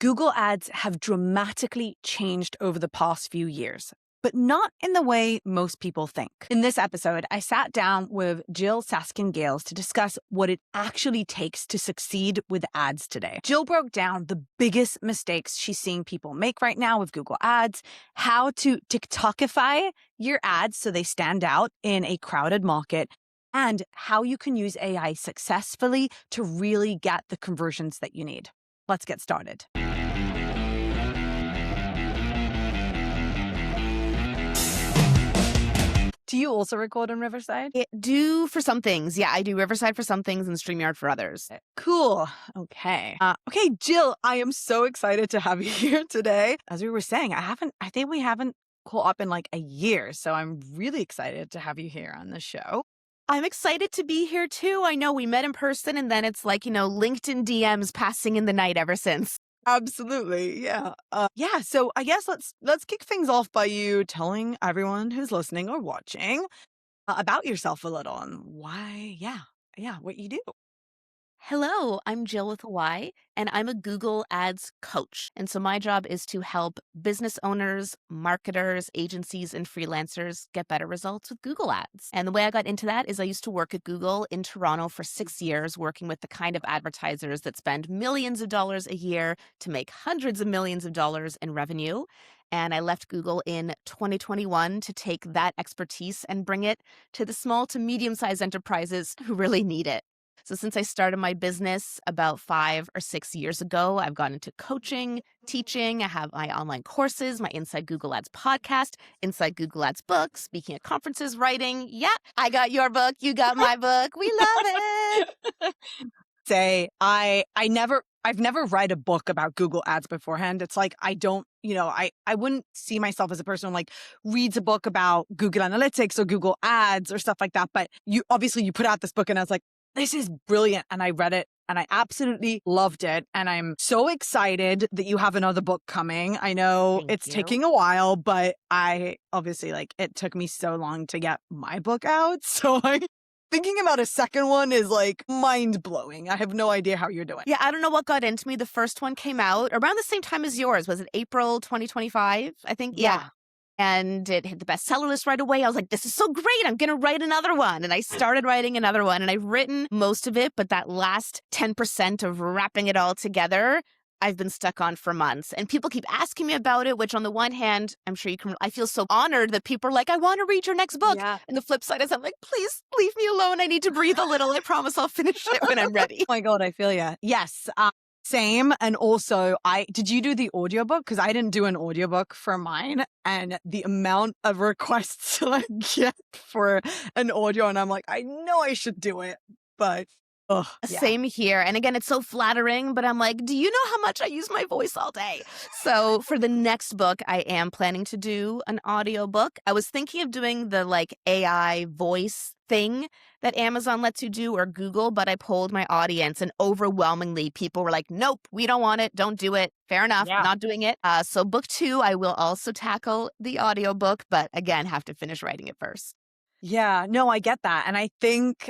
Google Ads have dramatically changed over the past few years, but not in the way most people think. In this episode, I sat down with Jyll Saskin Gales to discuss what it actually takes to succeed with ads today. Jyll broke down the biggest mistakes she's seeing people make right now with Google Ads, how to TikTokify your ads so they stand out in a crowded market, and how you can use AI successfully to really get the conversions that you need. Let's get started. Do you also record on Riverside? I do for some things. Yeah, I do Riverside for some things and StreamYard for others. Cool. Okay. Okay, Jyll, I am so excited to have you here today. As we were saying, I think we haven't caught up in like a year, so I'm really excited to have you here on the show. I'm excited to be here too. I know we met in person and then it's like, LinkedIn DMs passing in the night ever since. Absolutely. Yeah. So I guess let's kick things off by you telling everyone who's listening or watching about yourself a little and why, what you do. Hello, I'm Jyll with a Y, and I'm a Google Ads coach. And so my job is to help business owners, marketers, agencies, and freelancers get better results with Google Ads. And the way I got into that is I used to work at Google in Toronto for 6 years, working with the kind of advertisers that spend millions of dollars a year to make hundreds of millions of dollars in revenue. And I left Google in 2021 to take that expertise and bring it to the small to medium-sized enterprises who really need it. So since I started my business about 5 or 6 years ago, I've gone into coaching, teaching. I have my online courses, my Inside Google Ads podcast, Inside Google Ads book, speaking at conferences, writing. Yeah, I got your book. You got my book. We love it. I've never read a book about Google Ads beforehand. It's like, I don't, I wouldn't see myself as a person who like reads a book about Google Analytics or Google Ads or stuff like that. But you put out this book and I was like, this is brilliant. And I read it and I absolutely loved it. And I'm so excited that you have another book coming. I know it's taking a while, but I obviously it took me so long to get my book out. So thinking about a second one is like mind blowing. I have no idea how you're doing. Yeah, I don't know what got into me. The first one came out around the same time as yours. Was it April 2025? I think. Yeah. And it hit the bestseller list right away. I was like, this is so great. I'm going to write another one. And I started writing another one. And I've written most of it, but that last 10% of wrapping it all together, I've been stuck on for months. And people keep asking me about it, which on the one hand, I'm sure I feel so honored that people are like, I want to read your next book. Yeah. And the flip side is I'm like, please leave me alone. I need to breathe a little. I promise I'll finish it when I'm ready. Oh my God, I feel ya. Yes. Same. And also, did you do the audiobook? Because I didn't do an audiobook for mine. And the amount of requests I get for an audio, and I'm like, I know I should do it, but Same here. And again, it's so flattering, but I'm like, do you know how much I use my voice all day? So for the next book, I am planning to do an audiobook. I was thinking of doing the AI voice thing that Amazon lets you do or Google, but I polled my audience and overwhelmingly people were like, nope, we don't want it. Don't do it. Fair enough. Yeah. Not doing it. So book 2, I will also tackle the audiobook, but again, have to finish writing it first. Yeah, no, I get that. And I think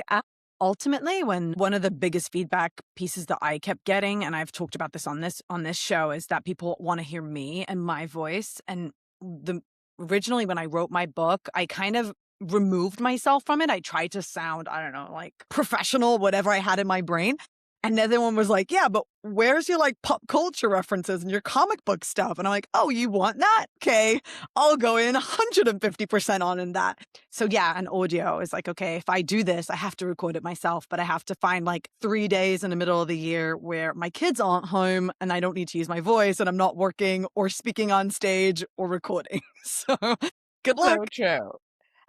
ultimately, when one of the biggest feedback pieces that I kept getting, and I've talked about this on this show, is that people want to hear me and my voice. And originally when I wrote my book, I kind of removed myself from it. I tried to sound, I don't know, like professional, whatever I had in my brain. And the other one was like, yeah, but where's your pop culture references and your comic book stuff? And I'm like, oh, you want that? Okay, I'll go in 150% on in that. So yeah, an audio is like, okay, if I do this, I have to record it myself, but I have to find 3 days in the middle of the year where my kids aren't home and I don't need to use my voice and I'm not working or speaking on stage or recording. So good luck. So true.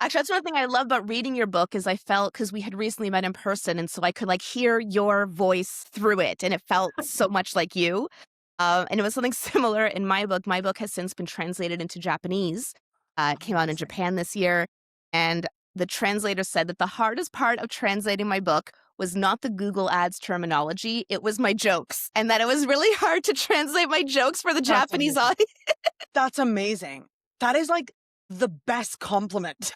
Actually, that's one thing I love about reading your book is I felt, because we had recently met in person, and so I could hear your voice through it, and it felt so much like you. And it was something similar in my book. My book has since been translated into Japanese. It came out in Japan this year, and the translator said that the hardest part of translating my book was not the Google Ads terminology, it was my jokes, and that it was really hard to translate my jokes for the Japanese audience. That's amazing. That is the best compliment.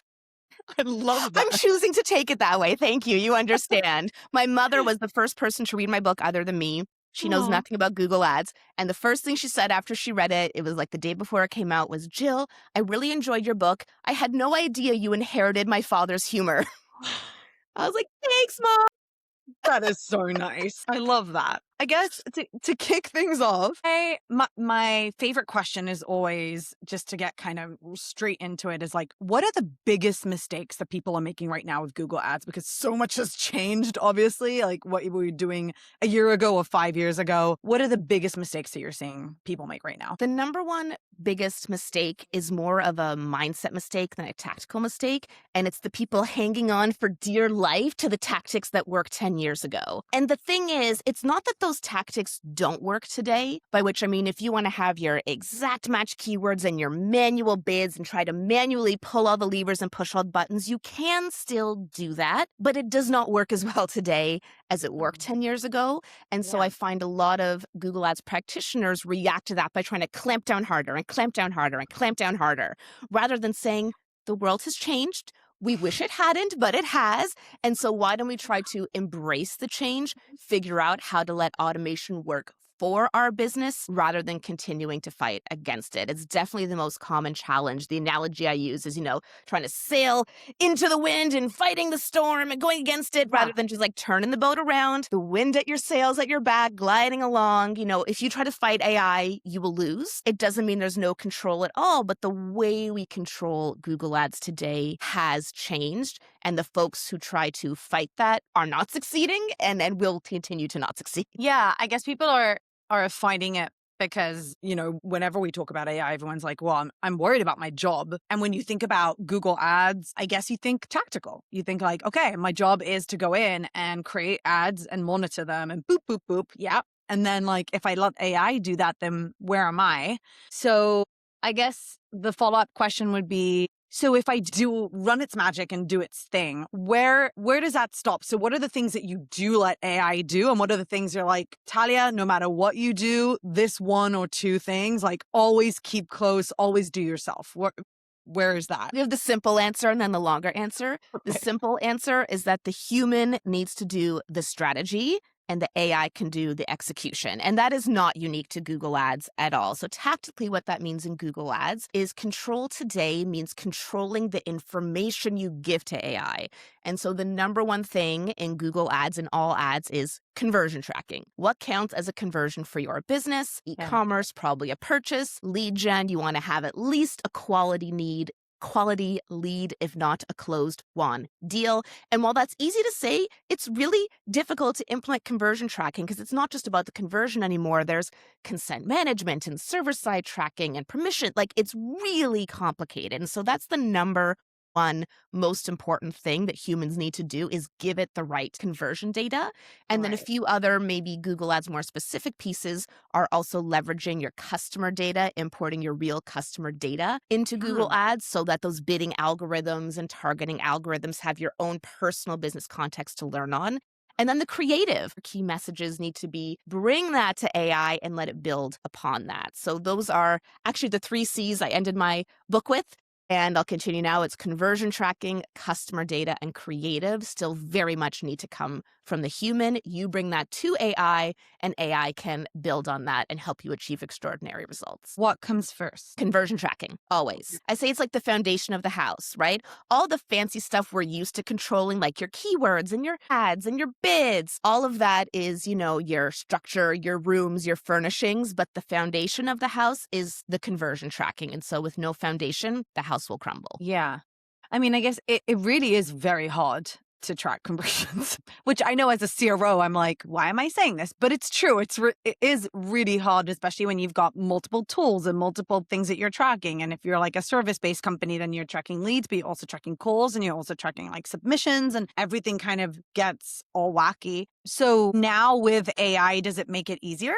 I love that. I'm choosing to take it that way. Thank you. You understand. My mother was the first person to read my book other than me. She knows nothing about Google Ads. And the first thing she said after she read it, it was like the day before it came out, was, Jill, I really enjoyed your book. I had no idea you inherited my father's humor. I was like, thanks, Mom. That is so nice. I love that. I guess to kick things off, my favorite question is always, just to get kind of straight into it, is like, what are the biggest mistakes that people are making right now with Google Ads? Because so much has changed, obviously, like what we were doing a year ago or 5 years ago. What are the biggest mistakes that you're seeing people make right now? The number one biggest mistake is more of a mindset mistake than a tactical mistake. And it's the people hanging on for dear life to the tactics that worked 10 years ago. And the thing is, it's not that those tactics don't work today, by which I mean, if you want to have your exact match keywords and your manual bids and try to manually pull all the levers and push all the buttons, you can still do that, but it does not work as well today as it worked 10 years ago. And so I find a lot of Google Ads practitioners react to that by trying to clamp down harder and clamp down harder and clamp down harder, rather than saying, the world has changed. We wish it hadn't, but it has. And so why don't we try to embrace the change, figure out how to let automation work for our business rather than continuing to fight against it. It's definitely the most common challenge. The analogy I use is, trying to sail into the wind and fighting the storm and going against it rather than just like turning the boat around, the wind at your sails at your back, gliding along. If you try to fight AI, you will lose. It doesn't mean there's no control at all, but the way we control Google Ads today has changed. And the folks who try to fight that are not succeeding and will continue to not succeed. Yeah, I guess people are finding it because, whenever we talk about AI, everyone's like, well, I'm worried about my job. And when you think about Google Ads, I guess you think tactical. You think like, okay, my job is to go in and create ads and monitor them and boop, boop, boop. Yeah. And then like, if I let AI do that, then where am I? So I guess the follow-up question would be, so if I do run its magic and do its thing, where does that stop? So what are the things that you do let AI do? And what are the things you're like, Talia, no matter what you do, this one or two things, like always keep close, always do yourself. Where is that? We have the simple answer and then the longer answer. The simple answer is that the human needs to do the strategy and the AI can do the execution. And that is not unique to Google Ads at all. So tactically, what that means in Google Ads is control today means controlling the information you give to AI. And so the number one thing in Google Ads and all ads is conversion tracking. What counts as a conversion for your business? E-commerce, probably a purchase. Lead gen, you want to have at least a quality lead, if not a closed won deal. And while that's easy to say, it's really difficult to implement conversion tracking because it's not just about the conversion anymore. There's consent management and server-side tracking and permission. Like, it's really complicated. And so that's the number one most important thing that humans need to do is give it the right conversion data. And then a few other maybe Google Ads more specific pieces are also leveraging your customer data, importing your real customer data into Google Ads so that those bidding algorithms and targeting algorithms have your own personal business context to learn on. And then the creative key messages need to be bring that to AI and let it build upon that. So those are actually the 3 C's I ended my book with. And I'll continue now. It's conversion tracking, customer data, and creative still very much need to come from the human. You bring that to AI, and AI can build on that and help you achieve extraordinary results. What comes first? Conversion tracking, always. I say it's like the foundation of the house, right? All the fancy stuff we're used to controlling, like your keywords and your ads and your bids, all of that is, your structure, your rooms, your furnishings, but the foundation of the house is the conversion tracking. And so with no foundation, the house will crumble. Yeah. I mean, I guess it really is very hard to track conversions, which I know as a CRO, I'm like, why am I saying this? But it's true. It is really hard, especially when you've got multiple tools and multiple things that you're tracking. And if you're like a service-based company, then you're tracking leads, but you're also tracking calls and you're also tracking like submissions and everything kind of gets all wacky. So now with AI, does it make it easier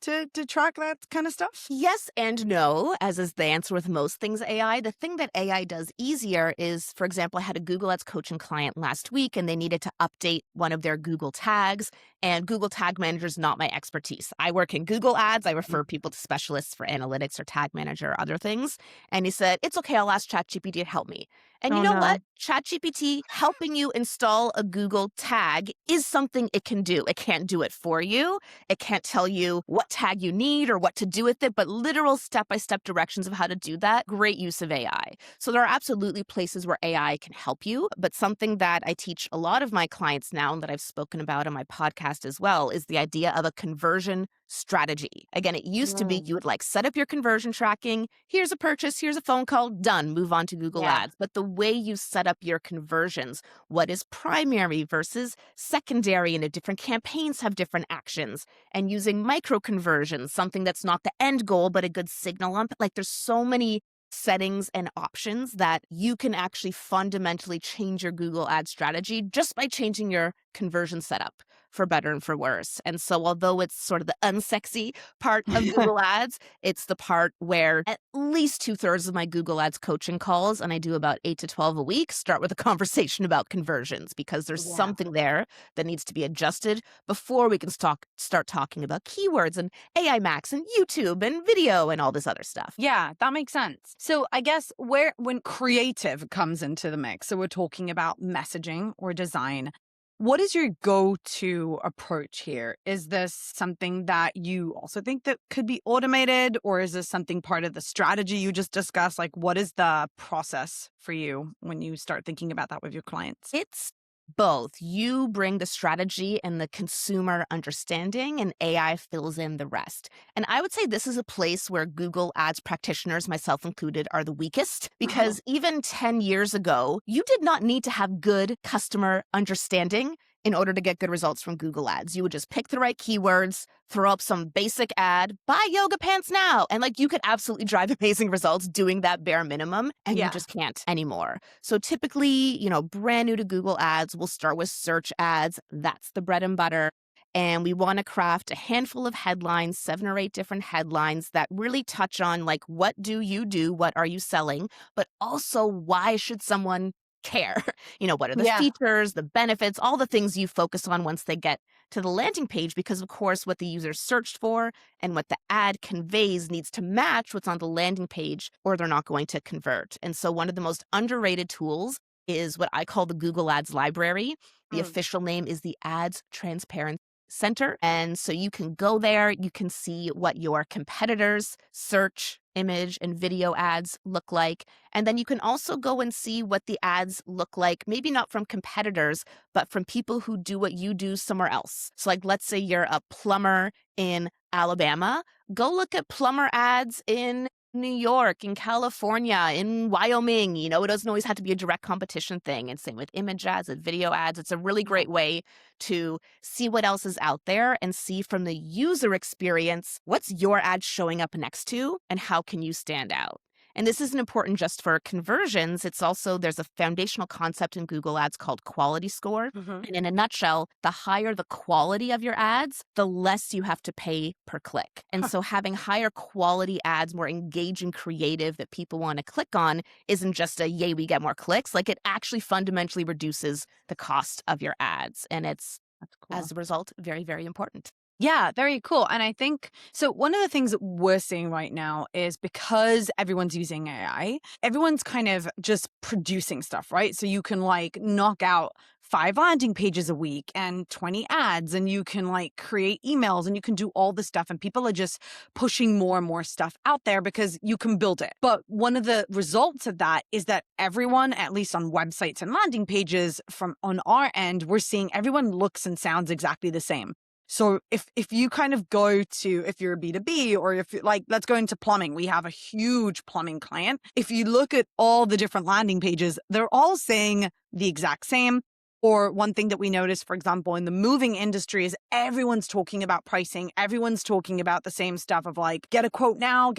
to track that kind of stuff? Yes and no, as is the answer with most things AI. The thing that AI does easier is, for example, I had a Google Ads coaching client last week and they needed to update one of their Google tags. And Google Tag Manager is not my expertise. I work in Google Ads. I refer people to specialists for analytics or Tag Manager or other things. And he said, it's okay, I'll ask ChatGPT to help me. And you Oh know what? no. ChatGPT helping you install a Google tag is something it can do. It can't do it for you. It can't tell you what tag you need or what to do with it, but literal step-by-step directions of how to do that. Great use of AI. So there are absolutely places where AI can help you, but something that I teach a lot of my clients now and that I've spoken about on my podcast as well is the idea of a conversion strategy. Again, it used to be Mm. you would like set up your conversion tracking. Here's a purchase, here's a phone call, done, move on to Google Yeah. Ads. But the way you set up your conversions, what is primary versus secondary, and if different campaigns have different actions, and using micro conversions, something that's not the end goal, but a good signal on, like there's so many settings and options that you can actually fundamentally change your Google ad strategy just by changing your conversion setup for better and for worse. And so although it's sort of the unsexy part of Google Ads, it's the part where at least 2/3 of my Google Ads coaching calls, and I do about 8 to 12 a week, start with a conversation about conversions because there's Yeah. something there that needs to be adjusted before we can start talking about keywords and AI Max and YouTube and video and all this other stuff. Yeah, that makes sense. So I guess when creative comes into the mix, so we're talking about messaging or design, what is your go-to approach here? Is this something that you also think that could be automated, or is this something part of the strategy you just discussed? Like, what is the process for you when you start thinking about that with your clients? It's both. You bring the strategy and the consumer understanding, and AI fills in the rest. And I would say this is a place where Google Ads practitioners, myself included, are the weakest because even 10 years ago, you did not need to have good customer understanding in order to get good results from Google Ads. You would just pick the right keywords, throw up some basic ad, buy yoga pants now. And like you could absolutely drive amazing results doing that bare minimum, and you Yeah. just can't anymore. So typically, brand new to Google Ads, we'll start with search ads. That's the bread and butter. And we want to craft a handful of headlines, 7 or 8 different headlines that really touch on like, what do you do? What are you selling? But also, why should someone care? What are the Yeah. features, the benefits, all the things you focus on once they get to the landing page, because of course, what the user searched for and what the ad conveys needs to match what's on the landing page, or they're not going to convert. And so one of the most underrated tools is what I call the Google Ads library. The Mm. official name is the Ads Transparency Center. And so you can go there, you can see what your competitors' search, image, and video ads look like. And then you can also go and see what the ads look like, maybe not from competitors, but from people who do what you do somewhere else. So, like, let's say you're a plumber in Alabama, go look at plumber ads in New York, in California, in Wyoming. It doesn't always have to be a direct competition thing. And same with image ads and video ads. It's a really great way to see what else is out there and see from the user experience, what's your ad showing up next to and how can you stand out? And this isn't important just for conversions. It's also, there's a foundational concept in Google Ads called quality score. Mhm. And in a nutshell, the higher the quality of your ads, the less you have to pay per click. And so having higher quality ads, more engaging, creative that people want to click on isn't just a yay, we get more clicks. Like it actually fundamentally reduces the cost of your ads. And it's, That's cool. as a result, very, very important. Yeah, very cool. And I think so. One of the things that we're seeing right now is because everyone's using AI, everyone's kind of just producing stuff, right? So you can like knock out 5 landing pages a week and 20 ads, and you can like create emails and you can do all this stuff. And people are just pushing more and more stuff out there because you can build it. But one of the results of that is that everyone, at least on websites and landing pages from on our end, we're seeing everyone looks and sounds exactly the same. So if you kind of go to, if you're a B2B or if like, let's go into plumbing, we have a huge plumbing client. If you look at all the different landing pages, they're all saying the exact same. Or one thing that we notice, for example, in the moving industry is everyone's talking about pricing. Everyone's talking about the same stuff of like, get a quote now,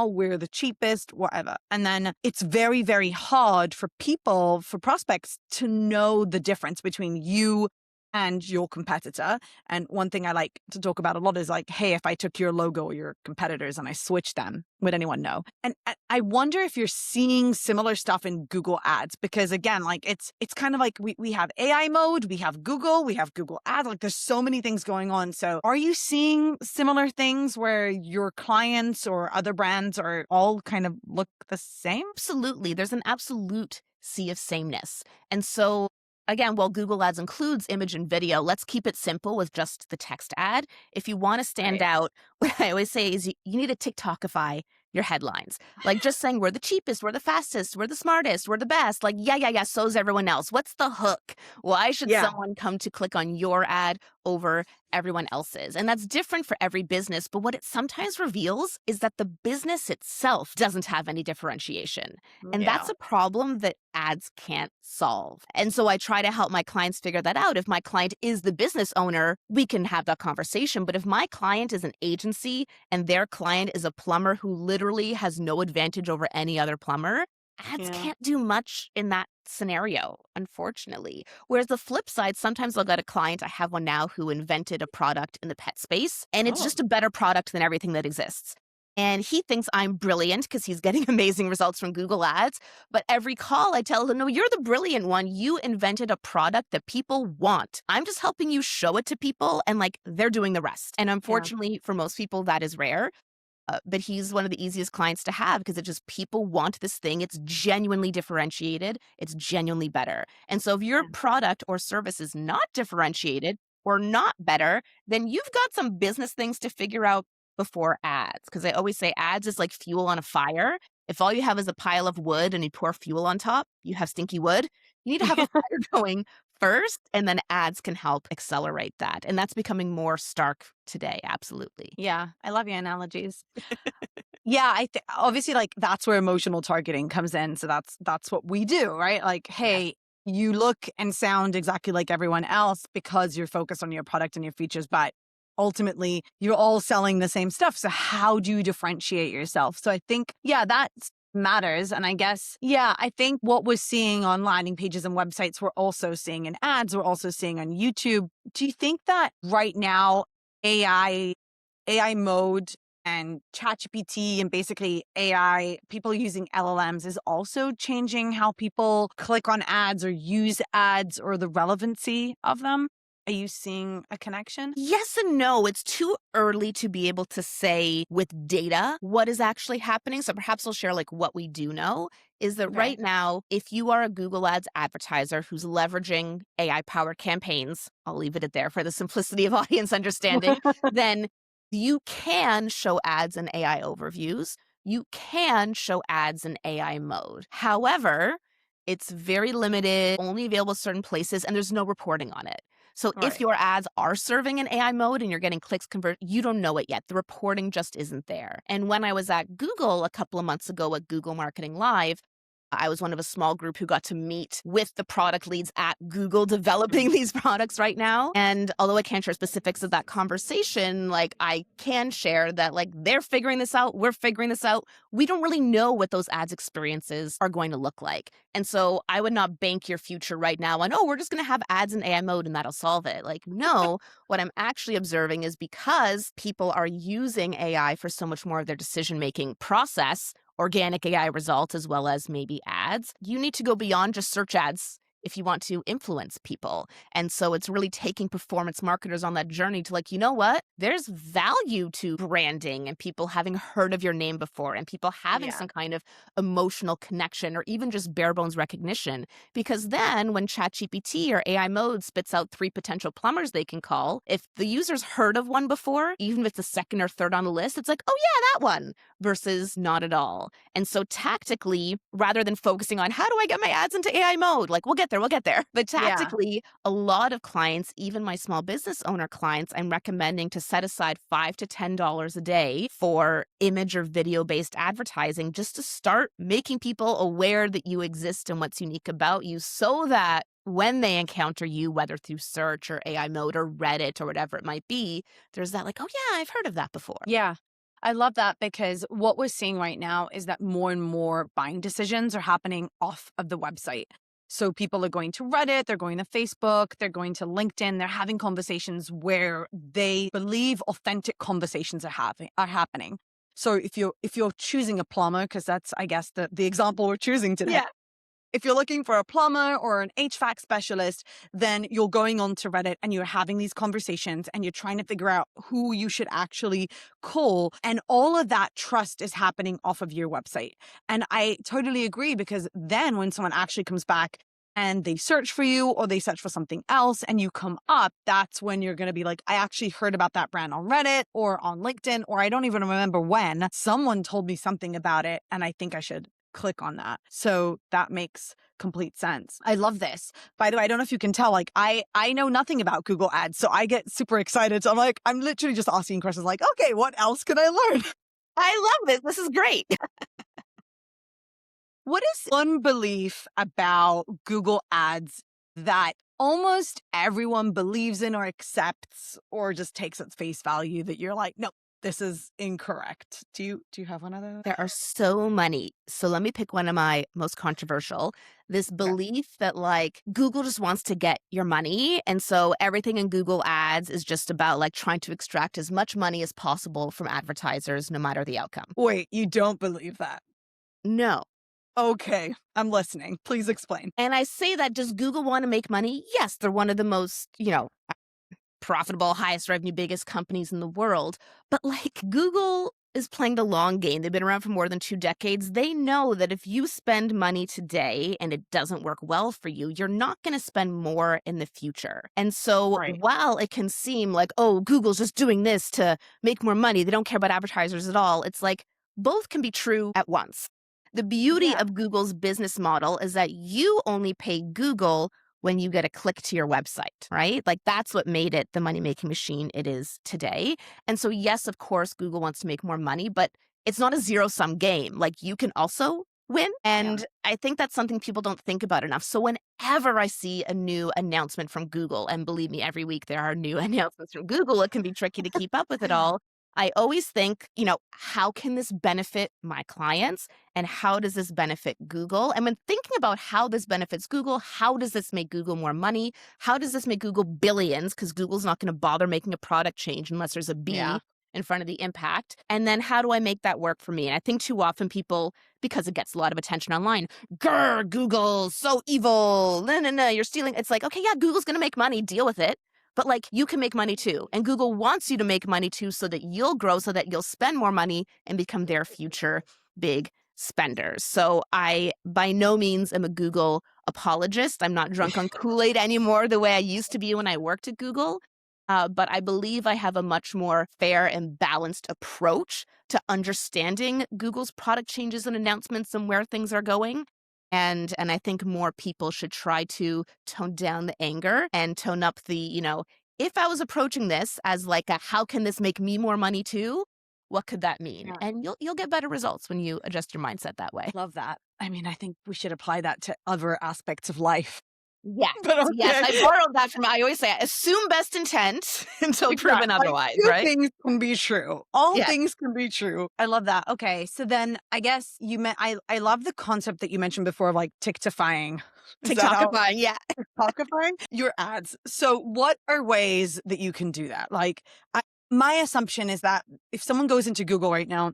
we're the cheapest, whatever. And then it's very, very hard for people, for prospects to know the difference between you and your competitor. And one thing I like to talk about a lot is like, hey, if I took your logo or your competitors and I switched them, would anyone know? And I wonder if you're seeing similar stuff in Google Ads, because again, like it's kind of like we have AI mode, we have Google Ads, like there's so many things going on. So are you seeing similar things where your clients or other brands are all kind of look the same? Absolutely. There's an absolute sea of sameness. And so, again, while Google Ads includes image and video, let's keep it simple with just the text ad. If you want to stand Right. out, what I always say is you need to TikTokify your headlines. Like just saying we're the cheapest, we're the fastest, we're the smartest, we're the best. Like, yeah, so's everyone else. What's the hook? Why should Yeah. someone come to click on your ad over everyone else's? And that's different for every business. But what it sometimes reveals is that the business itself doesn't have any differentiation. And that's Yeah. a problem that ads can't solve. And so I try to help my clients figure that out. If my client is the business owner, we can have that conversation. But if my client is an agency and their client is a plumber who literally has no advantage over any other plumber, ads Yeah. can't do much in that scenario, unfortunately. Whereas the flip side, sometimes I'll get a client, I have one now who invented a product in the pet space, and it's Oh, just a better product than everything that exists. And he thinks I'm brilliant because he's getting amazing results from Google Ads. But every call I tell him, no, you're the brilliant one. You invented a product that people want. I'm just helping you show it to people and like they're doing the rest. And yeah. unfortunately, for most people, that is rare. But he's one of the easiest clients to have because it just people want this thing. It's genuinely differentiated. It's genuinely better. And so if your Yeah. product or service is not differentiated or not better, then you've got some business things to figure out before ads. Because I always say ads is like fuel on a fire. If all you have is a pile of wood and you pour fuel on top, you have stinky wood. You need to have a fire going first, and then ads can help accelerate that. And that's becoming more stark today. Absolutely. Yeah. I love your analogies. Yeah, obviously, like, that's where emotional targeting comes in, so that's what we do, right? Like, Yes. hey, you look and sound exactly like everyone else because you're focused on your product and your features, but ultimately, you're all selling the same stuff, so how do you differentiate yourself? So I think, yeah, that matters, and I guess, yeah, I think what we're seeing on landing pages and websites, we're also seeing in ads, we're also seeing on YouTube. Do you think that right now, AI AI mode and ChatGPT and basically AI, people using LLMs is also changing how people click on ads or use ads or the relevancy of them? Are you seeing a connection? Yes and no. It's too early to be able to say with data what is actually happening. So perhaps I'll share like what we do know is that Okay. right now, if you are a Google Ads advertiser who's leveraging AI powered campaigns, I'll leave it at there for the simplicity of audience understanding, then you can show ads in AI overviews. You can show ads in AI mode. However, it's very limited, only available certain places, and there's no reporting on it. So if Right. your ads are serving in AI mode and you're getting clicks convert, you don't know it yet. The reporting just isn't there. And when I was at Google a couple of months ago at Google Marketing Live, I was one of a small group who got to meet with the product leads at Google developing Mm. these products right now. And although I can't share specifics of that conversation, like I can share that like they're figuring this out, we're figuring this out. We don't really know what those ads experiences are going to look like. And so I would not bank your future right now on, oh, we're just going to have ads in AI mode and that'll solve it. Like, no, what I'm actually observing is because people are using AI for so much more of their decision making process, organic AI results as well as maybe ads, you need to go beyond just search ads if you want to influence people. And so it's really taking performance marketers on that journey to like, you know what? There's value to branding and people having heard of your name before and people having Yeah. some kind of emotional connection or even just bare bones recognition. Because then when ChatGPT or AI mode spits out 3 potential plumbers they can call, if the user's heard of one before, even if it's the second or third on the list, it's like, oh yeah, that one versus not at all. And so tactically, rather than focusing on how do I get my ads into AI mode, like we'll get there. But Yeah. tactically, a lot of clients, even my small business owner clients, I'm recommending to set aside $5 to $10 a day for image or video based advertising just to start making people aware that you exist and what's unique about you so that when they encounter you, whether through search or AI mode or Reddit or whatever it might be, there's that like, oh yeah, I've heard of that before. Yeah. I love that because what we're seeing right now is that more and more buying decisions are happening off of the website. So people are going to Reddit, they're going to Facebook, they're going to LinkedIn, they're having conversations where they believe authentic conversations are happening. So if you're choosing a plumber, because that's I guess the example we're choosing today, Yeah. If you're looking for a plumber or an HVAC specialist, then you're going on to Reddit and you're having these conversations and you're trying to figure out who you should actually call. And all of that trust is happening off of your website. And I totally agree, because then when someone actually comes back and they search for you or they search for something else and you come up, that's when you're going to be like, I actually heard about that brand on Reddit or on LinkedIn, or I don't even remember when someone told me something about it and I think I should click on that. So that makes complete sense. I love this. By the way, I don't know if you can tell, like I know nothing about Google Ads, so I get super excited. So I'm literally just asking questions like, okay, what else can I learn? I love this. This is great. What is one belief about Google Ads that almost everyone believes in or accepts or just takes at face value that you're like, no, this is incorrect? Do you have one of those? There are so many. So let me pick one of my most controversial. This Okay. belief that like Google just wants to get your money. And so everything in Google Ads is just about like trying to extract as much money as possible from advertisers, no matter the outcome. Wait, you don't believe that? No. Okay, I'm listening. Please explain. And I say that, does Google want to make money? Yes, they're one of the most, profitable, highest revenue, biggest companies in the world. But like Google is playing the long game. They've been around for more than 2 decades. They know that if you spend money today and it doesn't work well for you, you're not going to spend more in the future. And so Right. while it can seem like, oh, Google's just doing this to make more money, they don't care about advertisers at all. It's like both can be true at once. The beauty Yeah. of Google's business model is that you only pay Google when you get a click to your website, right? Like that's what made it the money-making machine it is today. And so, yes, of course, Google wants to make more money, but it's not a zero-sum game. Like you can also win. Yeah. And I think that's something people don't think about enough. So whenever I see a new announcement from Google, and believe me, every week there are new announcements from Google, it can be tricky to keep up with it all. I always think, how can this benefit my clients? And how does this benefit Google? And when thinking about how this benefits Google, how does this make Google more money? How does this make Google billions? Because Google's not going to bother making a product change unless there's a Yeah. B in front of the impact. And then how do I make that work for me? And I think too often people, because it gets a lot of attention online, grr, Google, so evil. No, no, no, you're stealing. It's like, okay, yeah, Google's going to make money, deal with it. But like you can make money too. And Google wants you to make money too so that you'll grow, so that you'll spend more money and become their future big spenders. So I by no means am a Google apologist. I'm not drunk on Kool-Aid anymore the way I used to be when I worked at Google. But I believe I have a much more fair and balanced approach to understanding Google's product changes and announcements and where things are going. And I think more people should try to tone down the anger and tone up the, if I was approaching this as like a how can this make me more money too? What could that mean? Yeah. And you'll get better results when you adjust your mindset that way. Love that. I mean, I think we should apply that to other aspects of life. Yes. But Yes. okay. I borrowed that from, I always say, assume best intent until proven Exactly. Like, otherwise, two right? things can be true. All Yes. things can be true. I love that. Okay. So then I guess you meant, I love the concept that you mentioned before of like TikTokifying. Is that how TikTokifying. Yeah. TikTokifying your ads? So what are ways that you can do that? Like my assumption is that if someone goes into Google right now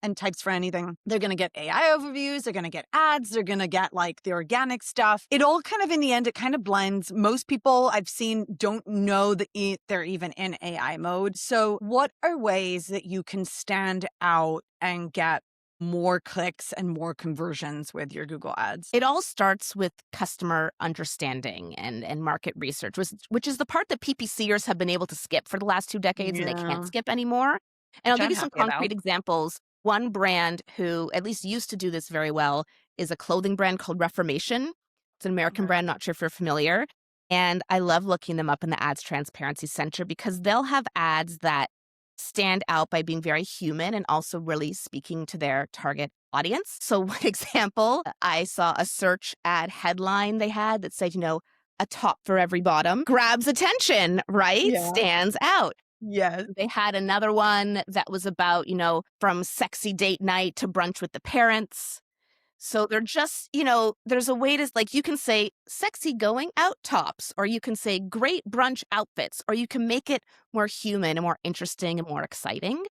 and types for anything, they're going to get AI overviews, they're going to get ads, they're going to get like the organic stuff. It all kind of in the end, it kind of blends. Most people I've seen don't know that they're even in AI mode. So what are ways that you can stand out and get more clicks and more conversions with your Google ads? It all starts with customer understanding and market research, which is the part that PPCers have been able to skip for the last 2 decades and they can't Yeah, skip anymore. And I'll which give I'm you some happy about. concrete examples. One brand who at least used to do this very well is a clothing brand called Reformation. It's an American Okay. brand, not sure if you're familiar. And I love looking them up in the Ads Transparency Center because they'll have ads that stand out by being very human and also really speaking to their target audience. So, one example, I saw a search ad headline they had that said, a top for every bottom grabs attention, right? Yeah. Stands out. Yes. They had another one that was about, from sexy date night to brunch with the parents. So they're just, there's a way to, like, you can say sexy going out tops, or you can say great brunch outfits, or you can make it more human and more interesting and more exciting.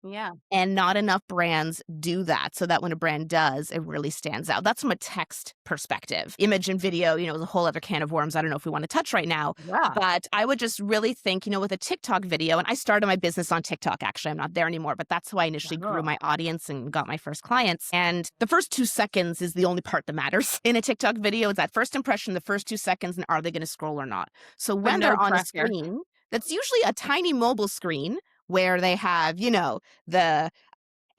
Yeah. And not enough brands do that so that when a brand does, it really stands out. That's from a text perspective. Image and video, is a whole other can of worms I don't know if we want to touch right now. Yeah. But I would just really think, with a TikTok video, and I started my business on TikTok, actually. I'm not there anymore, but that's how I initially grew my Oh, audience and got my first clients. And the first 2 seconds is the only part that matters in a TikTok video. It's that first impression, the first 2 seconds, and are they going to scroll or not? So so when no they're on a pressure. screen, that's usually a tiny mobile screen where they have, the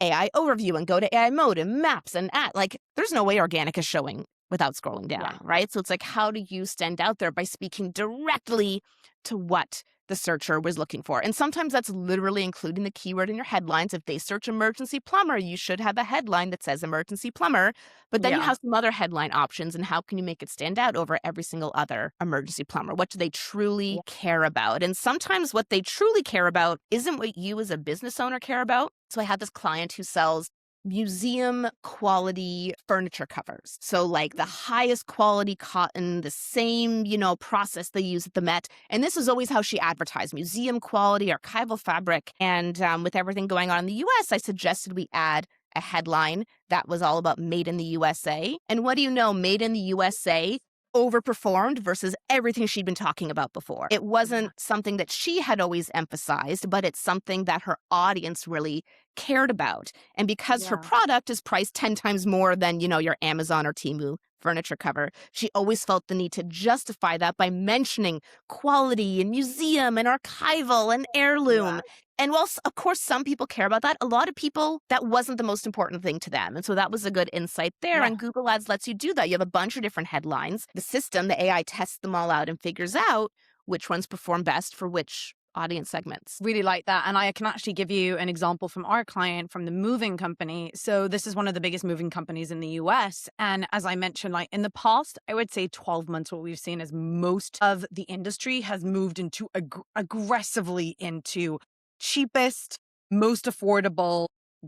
AI overview and go to AI mode and maps and like there's no way organic is showing without scrolling Yeah. down, right? So it's like, how do you stand out there by speaking directly to what the searcher was looking for? And sometimes that's literally including the keyword in your headlines. If they search emergency plumber, you should have a headline that says emergency plumber, but then you Yeah. have some other headline options. And how can you make it stand out over every single other emergency plumber? What do they truly care about? And sometimes what they truly care about isn't what you as a business owner care about. So I had this client who sells museum quality furniture covers. So like the highest quality cotton, the same, process they use at the Met. And this is always how she advertised: museum quality, archival fabric. And with everything going on in the US, I suggested we add a headline that was all about made in the USA. And what do you know? Made in the USA overperformed versus everything she'd been talking about before. It wasn't something that she had always emphasized, but it's something that her audience really cared about. And because her Yeah. product is priced 10 times more than, your Amazon or Temu furniture cover, she always felt the need to justify that by mentioning quality and museum and archival and heirloom. Yeah. And while, of course, some people care about that, a lot of people, that wasn't the most important thing to them. And so that was a good insight there. Yeah. And Google Ads lets you do that. You have a bunch of different headlines. The system, the AI tests them all out and figures out which ones perform best for which audience segments. Really like that. And I can actually give you an example from our client from the moving company. So this is one of the biggest moving companies in the US. And as I mentioned, like in the past, I would say 12 months, what we've seen is most of the industry has moved into aggressively into cheapest, most affordable,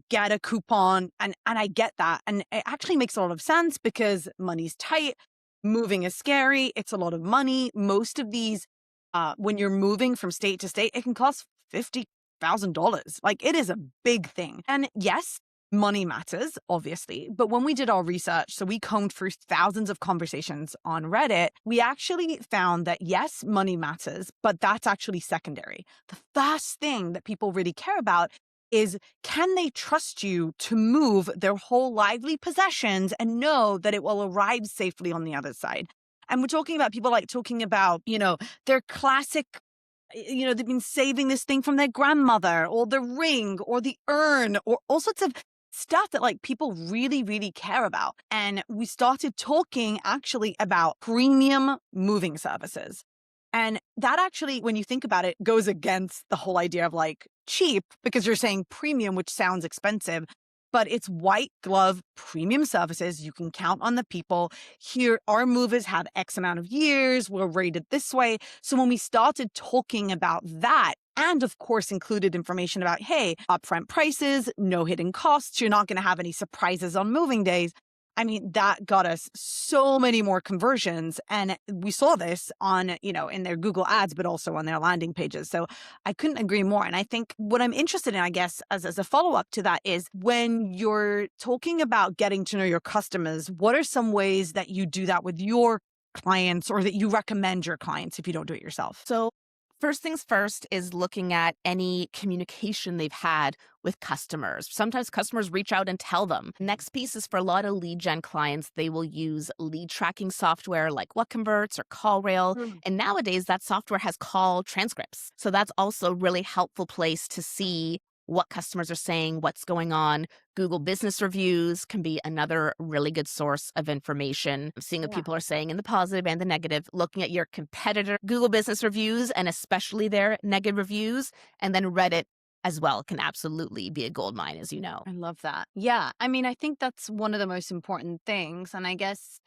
get a coupon. And I get that. And it actually makes a lot of sense because money's tight. Moving is scary. It's a lot of money. Most of these when you're moving from state to state, it can cost $50,000. Like it is a big thing. And yes, money matters, obviously. But when we did our research, so we combed through thousands of conversations on Reddit, we actually found that yes, money matters, but that's actually secondary. The first thing that people really care about is, can they trust you to move their whole lively possessions and know that it will arrive safely on the other side? And we're talking about people like talking about, their classic, they've been saving this thing from their grandmother or the ring or the urn or all sorts of stuff that like people really, really care about. And we started talking actually about premium moving services. And that actually, when you think about it, goes against the whole idea of like cheap because you're saying premium, which sounds expensive, but it's white glove premium services. You can count on the people. Here, our movers have X amount of years. We're rated this way. So when we started talking about that, and of course included information about, hey, upfront prices, no hidden costs, you're not going to have any surprises on moving days. I mean, that got us so many more conversions. And we saw this on, in their Google ads, but also on their landing pages. So I couldn't agree more. And I think what I'm interested in, I guess, as a follow-up to that is when you're talking about getting to know your customers, what are some ways that you do that with your clients or that you recommend your clients if you don't do it yourself? So first things first is looking at any communication they've had with customers. Sometimes customers reach out and tell them. Next piece is for a lot of lead gen clients, they will use lead tracking software like What Converts or CallRail. And nowadays that software has call transcripts. So that's also a really helpful place to see what customers are saying, what's going on. Google business reviews can be another really good source of information, seeing what Yeah. people are saying in the positive and the negative, looking at your competitor Google business reviews and especially their negative reviews, and then Reddit as well can absolutely be a gold mine, as you know. I love that. Yeah. I mean, I think that's one of the most important things. And I guess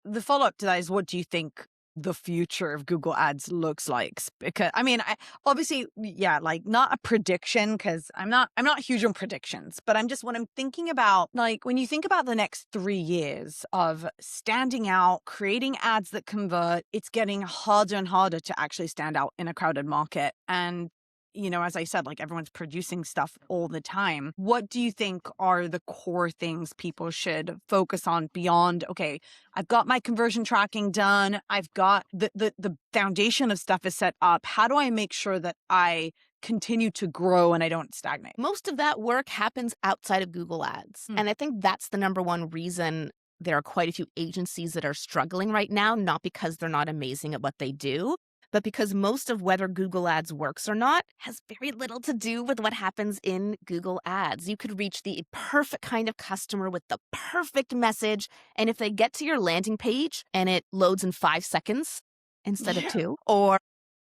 the follow-up to that is, what do you think the future of Google Ads looks like? Because I mean, I obviously, yeah, like not a prediction because I'm not huge on predictions, but when I'm thinking about, like, when you think about the next 3 years of standing out, creating ads that convert, it's getting harder and harder to actually stand out in a crowded market. And as I said, like everyone's producing stuff all the time. What do you think are the core things people should focus on beyond, okay, I've got my conversion tracking done. I've got the foundation of stuff is set up. How do I make sure that I continue to grow and I don't stagnate? Most of that work happens outside of Google Ads. Hmm. And I think that's the number one reason there are quite a few agencies that are struggling right now, not because they're not amazing at what they do, but because most of whether Google Ads works or not has very little to do with what happens in Google Ads. You could reach the perfect kind of customer with the perfect message. And if they get to your landing page and it loads in 5 seconds instead of Yeah. two, or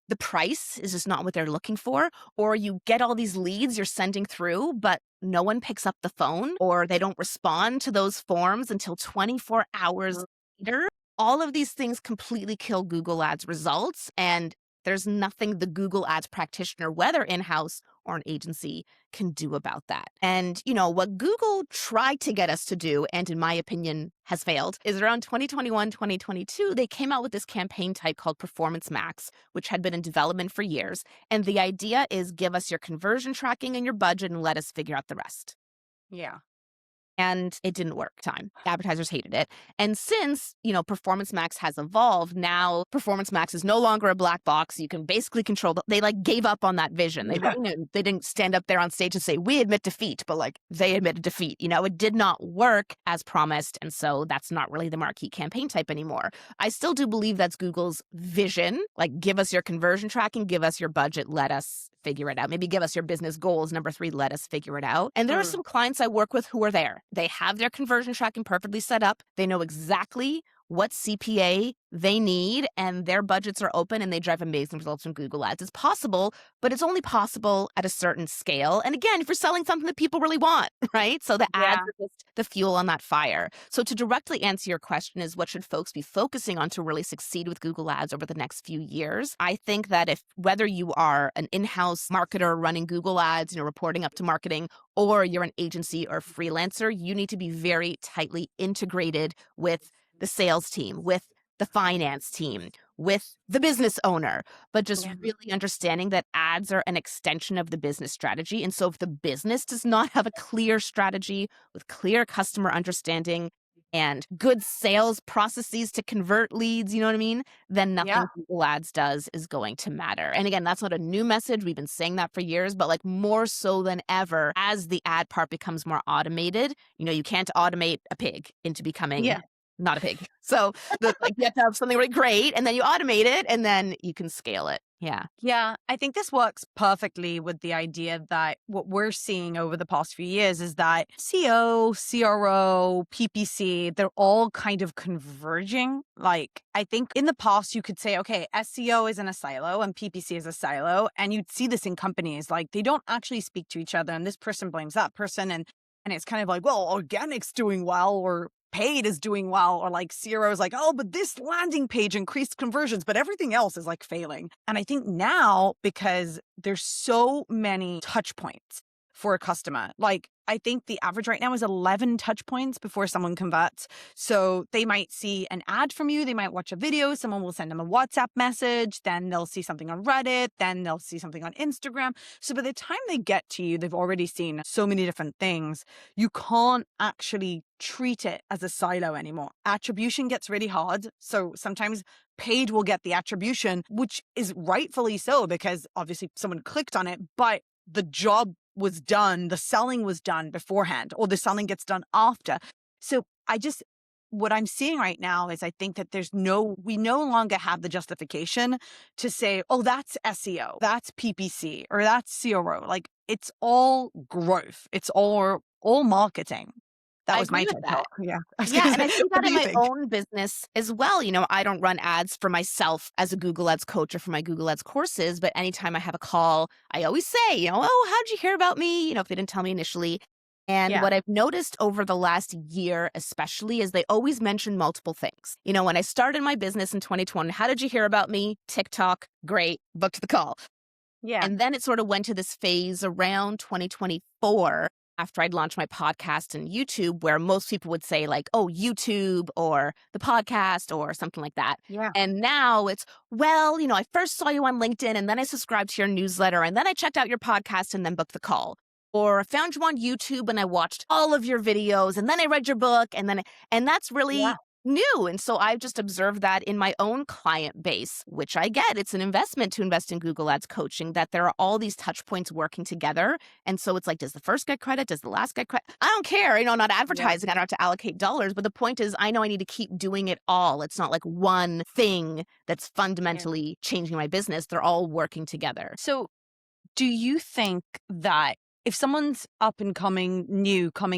the price is just not what they're looking for, or you get all these leads you're sending through, but no one picks up the phone, or they don't respond to those forms until 24 hours later. All of these things completely kill Google Ads results, and there's nothing the Google Ads practitioner, whether in-house or an agency, can do about that. And, what Google tried to get us to do, and in my opinion has failed, is around 2021, 2022, they came out with this campaign type called Performance Max, which had been in development for years. And the idea is give us your conversion tracking and your budget and let us figure out the rest. Yeah. And it didn't work time. Advertisers hated it. And since, Performance Max has evolved, now Performance Max is no longer a black box. You can basically control they gave up on that vision. They Yeah. they didn't stand up there on stage and say, we admit defeat, but they admitted defeat. It did not work as promised. And so that's not really the marquee campaign type anymore. I still do believe that's Google's vision. Give us your conversion tracking, give us your budget, let us figure it out. Maybe give us your business goals. Number 3, let us figure it out. And there are some clients I work with who are there. They have their conversion tracking perfectly set up. They know exactly what CPA they need, and their budgets are open, and they drive amazing results from Google Ads. It's possible, but it's only possible at a certain scale. And again, if you're selling something that people really want, right? So the ads Yeah. are just the fuel on that fire. So to directly answer your question is, what should folks be focusing on to really succeed with Google Ads over the next few years? I think that whether you are an in-house marketer running Google Ads, reporting up to marketing, or you're an agency or freelancer, you need to be very tightly integrated with the sales team, with the finance team, with the business owner, but just Yeah. really understanding that ads are an extension of the business strategy. And so if the business does not have a clear strategy with clear customer understanding and good sales processes to convert leads, you know what I mean? Then Yeah. nothing Google Ads does is going to matter. And again, that's not a new message. We've been saying that for years, but more so than ever, as the ad part becomes more automated, you can't automate a pig into becoming Yeah. not a pig. So you have to have something really great, and then you automate it, and then you can scale it. Yeah. Yeah, I think this works perfectly with the idea that what we're seeing over the past few years is that SEO, CRO, PPC, they're all kind of converging. I think in the past, you could say, okay, SEO is in a silo and PPC is a silo. And you'd see this in companies, they don't actually speak to each other. And this person blames that person. And it's kind of well, organic's doing well, or paid is doing well, or CRO is oh, but this landing page increased conversions, but everything else is failing. And I think now, because there's so many touch points for a customer, I think the average right now is 11 touch points before someone converts. So they might see an ad from you, they might watch a video, someone will send them a WhatsApp message, then they'll see something on Reddit, then they'll see something on Instagram. So by the time they get to you, they've already seen so many different things. You can't actually treat it as a silo anymore. Attribution gets really hard. So sometimes paid will get the attribution, which is rightfully so, because obviously someone clicked on it, but the job was done, the selling was done beforehand, or the selling gets done after. So what I'm seeing right now is I think that we no longer have the justification to say, oh, that's SEO, that's PPC, or that's CRO. It's all growth. It's all marketing. That I was my agree with TED that. talk. Yeah. I was Yeah, gonna and I say, see what that do in you my think? own business as well. I don't run ads for myself as a Google Ads coach or for my Google Ads courses, but anytime I have a call, I always say, oh, how did you hear about me? If they didn't tell me initially. And Yeah. what I've noticed over the last year, especially, is they always mention multiple things. When I started my business in 2020, how did you hear about me? TikTok, great, booked the call. Yeah. And then it sort of went to this phase around 2024. after I'd launched my podcast and YouTube, where most people would say like, oh, YouTube or the podcast or something like that. Yeah. And now it's, well, I first saw you on LinkedIn and then I subscribed to your newsletter and then I checked out your podcast and then booked the call. Or I found you on YouTube and I watched all of your videos and then I read your book and that's Yeah. really new. And so I've just observed that in my own client base, which I get. It's an investment to invest in Google Ads coaching, that there are all these touch points working together. And so it's like, does the first get credit? Does the last get credit? I don't care. Not Yeah. advertising. I don't have to allocate dollars. But the point is, I know I need to keep doing it all. It's not like one thing that's Yeah. fundamentally changing my business. They're all working together. So do you think that if someone's up and coming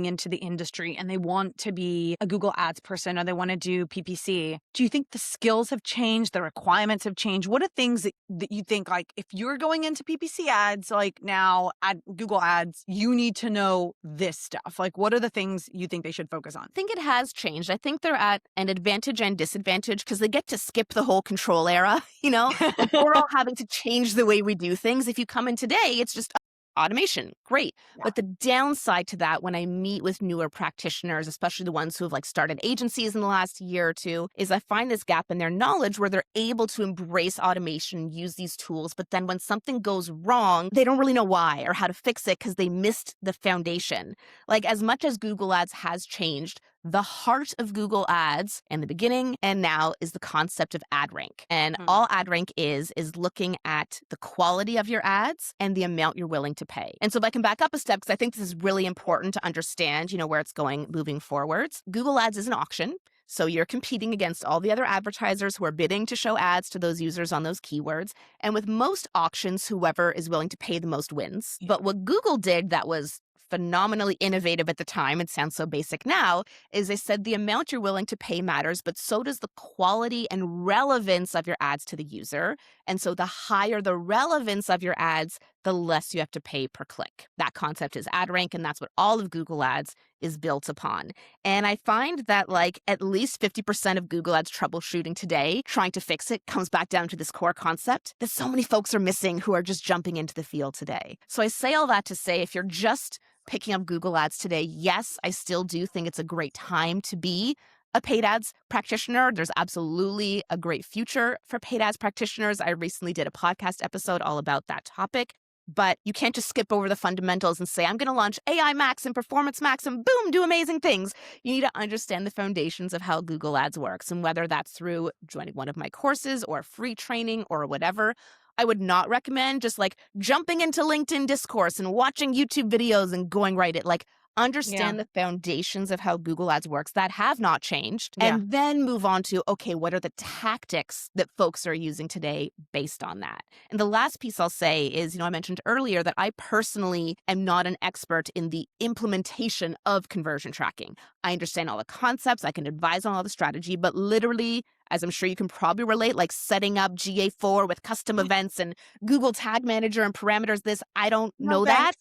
into the industry and they want to be a Google Ads person or they want to do PPC, do you think the skills have changed, the requirements have changed? What are things that you think, like, if you're going into PPC ads, like now at Google Ads, you need to know this stuff? Like, what are the things you think they should focus on? I think it has changed. I think they're at an advantage and disadvantage because they get to skip the whole control era, Like we're all having to change the way we do things. If you come in today, it's just automation. Great. Yeah. But the downside to that, when I meet with newer practitioners, especially the ones who have like started agencies in the last year or two, is I find this gap in their knowledge where they're able to embrace automation, use these tools. But then when something goes wrong, they don't really know why or how to fix it because they missed the foundation. Like, as much as Google Ads has changed, the heart of Google Ads in the beginning and now is the concept of ad rank. And all ad rank is looking at the quality of your ads and the amount you're willing to pay. And so if I can back up a step, because I think this is really important to understand, where it's going moving forwards. Google Ads is an auction. So you're competing against all the other advertisers who are bidding to show ads to those users on those keywords. And with most auctions, whoever is willing to pay the most wins. But what Google did that was phenomenally innovative at the time, it sounds so basic now, is they said the amount you're willing to pay matters, but so does the quality and relevance of your ads to the user. And so the higher the relevance of your ads, the less you have to pay per click. That concept is ad rank, and that's what all of Google Ads is built upon. And I find that like at least 50% of Google Ads troubleshooting today, trying to fix it, comes back down to this core concept that so many folks are missing who are just jumping into the field today. So I say all that to say, if you're just picking up Google Ads today, yes, I still do think it's a great time to be a paid ads practitioner. There's absolutely a great future for paid ads practitioners. I recently did a podcast episode all about that topic. But you can't just skip over the fundamentals and say, I'm going to launch AI Max and Performance Max and boom, do amazing things. You need to understand the foundations of how Google Ads works. And whether that's through joining one of my courses or free training or whatever, I would not recommend just like jumping into LinkedIn discourse and watching YouTube videos and going right it. Like, understand the foundations of how Google Ads works that have not changed, and then move on to, okay, what are the tactics that folks are using today based on that? And the last piece I'll say is, I mentioned earlier that I personally am not an expert in the implementation of conversion tracking. I understand all the concepts, I can advise on all the strategy, but literally, as I'm sure you can probably relate, like setting up GA4 with custom events and Google Tag Manager and parameters, I don't know that.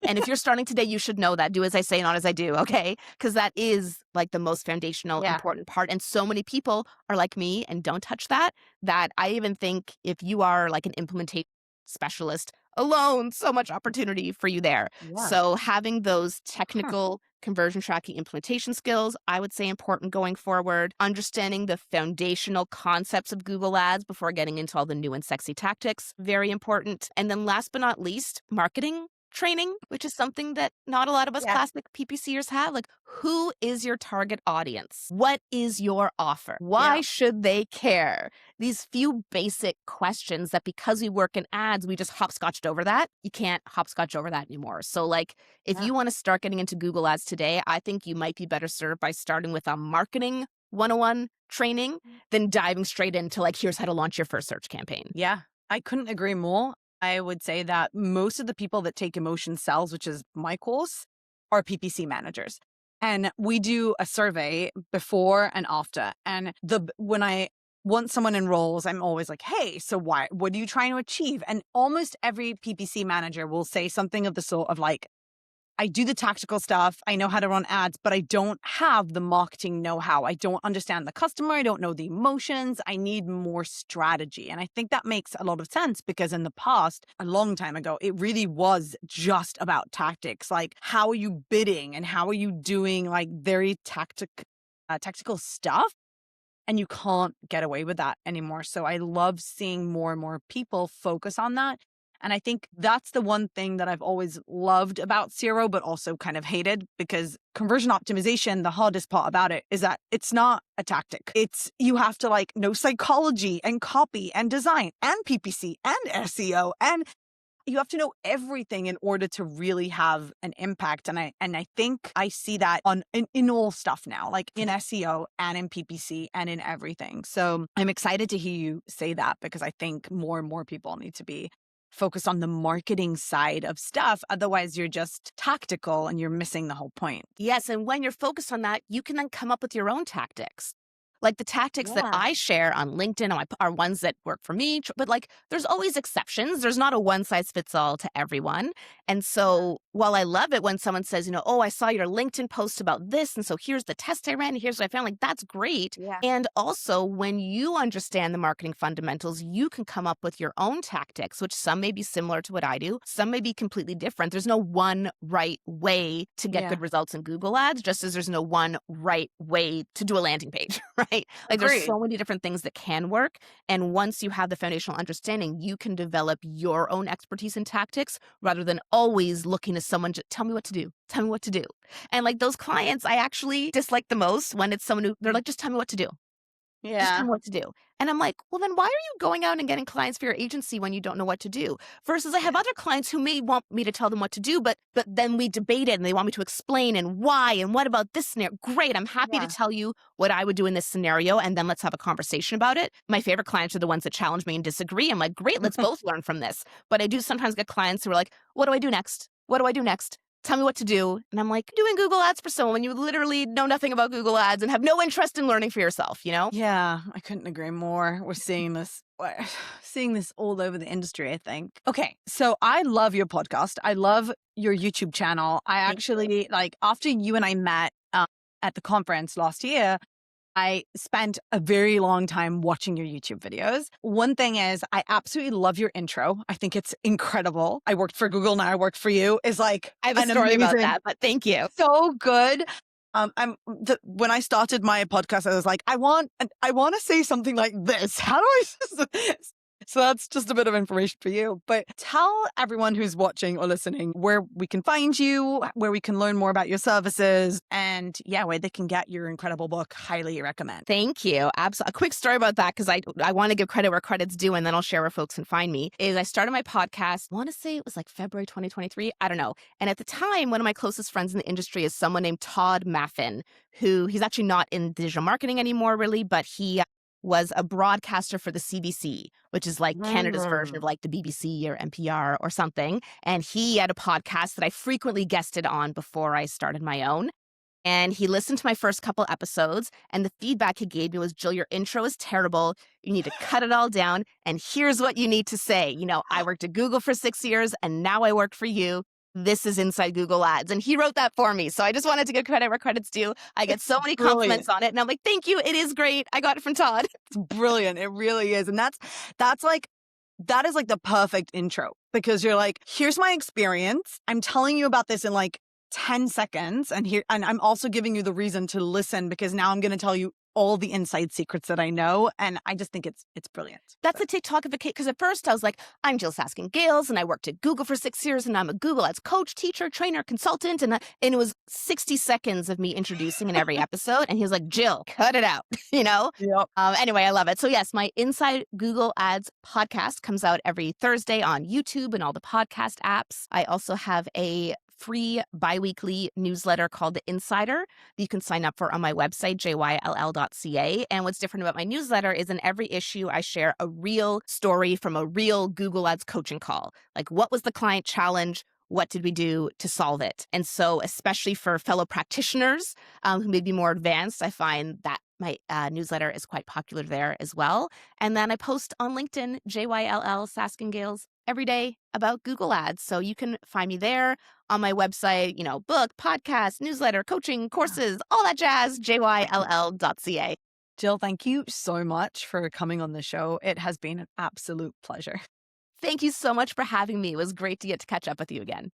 And if you're starting today, you should know that. Do as I say, not as I do, okay? Because that is like the most foundational, important part. And so many people are like me and don't touch that I even think if you are like an implementation specialist alone, so much opportunity for you there. So having those technical conversion tracking implementation skills, I would say important going forward. Understanding the foundational concepts of Google Ads before getting into all the new and sexy tactics, very important. And then last but not least, marketing training, which is something that not a lot of us classic PPCers have. Like, who is your target audience? What is your offer? Why should they care? These few basic questions that, because we work in ads, we just hopscotched over that. You can't hopscotch over that anymore. So like, if you want to start getting into Google Ads today, I think you might be better served by starting with a marketing 101 training than diving straight into like, here's how to launch your first search campaign. Yeah, I couldn't agree more. I would say that most of the people that take Emotion Sells, which is my course, are PPC managers. And we do a survey before and after. And once someone enrolls, I'm always like, hey, so what are you trying to achieve? And almost every PPC manager will say something of the sort of like, I do the tactical stuff. I know how to run ads, but I don't have the marketing know-how. I don't understand the customer. I don't know the emotions. I need more strategy. And I think that makes a lot of sense because in the past, a long time ago, it really was just about tactics. Like, how are you bidding and how are you doing like very tactical stuff? And you can't get away with that anymore. So I love seeing more and more people focus on that. And I think that's the one thing that I've always loved about Zero, but also kind of hated because conversion optimization, the hardest part about it is that it's not a tactic. It's you have to like know psychology and copy and design and PPC and SEO and you have to know everything in order to really have an impact. And I think I see that in all stuff now, like in SEO and in PPC and in everything. So I'm excited to hear you say that because I think more and more people need to be focused on the marketing side of stuff. Otherwise, you're just tactical and you're missing the whole point. Yes, and when you're focused on that, you can then come up with your own tactics. Like the tactics that Yeah. I share on LinkedIn are ones that work for me, but like there's always exceptions. There's not a one size fits all to everyone. And so while I love it when someone says, oh, I saw your LinkedIn post about this. And so here's the test I ran. And here's what I found. Like, that's great. Yeah. And also, when you understand the marketing fundamentals, you can come up with your own tactics, which some may be similar to what I do. Some may be completely different. There's no one right way to get good results in Google Ads, just as there's no one right way to do a landing page, right? Like there's Agreed. so many different things that can work. And once you have the foundational understanding, you can develop your own expertise in tactics rather than always looking to someone to tell me what to do. Tell me what to do. And like those clients I actually dislike the most when it's someone who they're like, just tell me what to do. Just tell Yeah. me what to do. And I'm like, well, then why are you going out and getting clients for your agency when you don't know what to do? Versus I have other clients who may want me to tell them what to do, but then we debate it and they want me to explain and why and what about this scenario. Great. I'm happy to Yeah. tell you what I would do in this scenario and then let's have a conversation about it. My favorite clients are the ones that challenge me and disagree. I'm like, great, let's both learn from this. But I do sometimes get clients who are like, what do I do next? What do I do next? Tell me what to do. And I'm like, doing Google Ads for someone when you literally know nothing about Google Ads and have no interest in learning for yourself, Yeah, I couldn't agree more. We're seeing this all over the industry, I think. Okay, so I love your podcast. I love your YouTube channel. I Thank you. actually, like, after you and I met at the conference last year, I spent a very long time watching your YouTube videos. One thing is, I absolutely love your intro. I think it's incredible. I worked for Google, now I work for you. Is like I have a an story about amazing, that, but thank you. so good. When I started my podcast, I was like, I want to say something like this. How do I? So that's just a bit of information for you. But tell everyone who's watching or listening where we can find you, where we can learn more about your services, and where they can get your incredible book. Highly recommend. Thank you. Absolutely. A quick story about that, because I want to give credit where credit's due, and then I'll share where folks can find me, is I started my podcast, I want to say it was like February 2023. I don't know. And at the time, one of my closest friends in the industry is someone named Todd Maffin, who he's actually not in digital marketing anymore, really, but he was a broadcaster for the CBC, which is like Canada's version of like the BBC or NPR or something. And he had a podcast that I frequently guested on before I started my own. And he listened to my first couple episodes, and the feedback he gave me was, Jyll, your intro is terrible. You need to cut it all down. And here's what you need to say. I worked at Google for 6 years, and now I work for you. This is inside Google Ads. And he wrote that for me. So I just wanted to give credit where credit's due. I get so many compliments on it. And I'm like, thank you. It is great. I got it from Todd. It's brilliant. It really is. And that is like the perfect intro, because you're like, here's my experience. I'm telling you about this in like 10 seconds. And I'm also giving you the reason to listen, because now I'm going to tell you all the inside secrets that I know. And I just think it's brilliant. That's the TikTok of a kid. Because at first I was like, I'm Jyll Saskin Gales, and I worked at Google for 6 years, and I'm a Google Ads coach, teacher, trainer, consultant. And it was 60 seconds of me introducing in every episode. And he was like, Jyll, cut it out, Yep. Anyway, I love it. So yes, my Inside Google Ads podcast comes out every Thursday on YouTube and all the podcast apps. I also have a free biweekly newsletter called The Insider that you can sign up for on my website, jyll.ca. And what's different about my newsletter is in every issue, I share a real story from a real Google Ads coaching call. Like, what was the client challenge? What did we do to solve it? And so, especially for fellow practitioners who may be more advanced, I find that My newsletter is quite popular there as well. And then I post on LinkedIn, Jyll Saskin Gales, every day about Google Ads. So you can find me there, on my website, book, podcast, newsletter, coaching, courses, all that jazz, jyll.ca. Jyll, thank you so much for coming on the show. It has been an absolute pleasure. Thank you so much for having me. It was great to get to catch up with you again.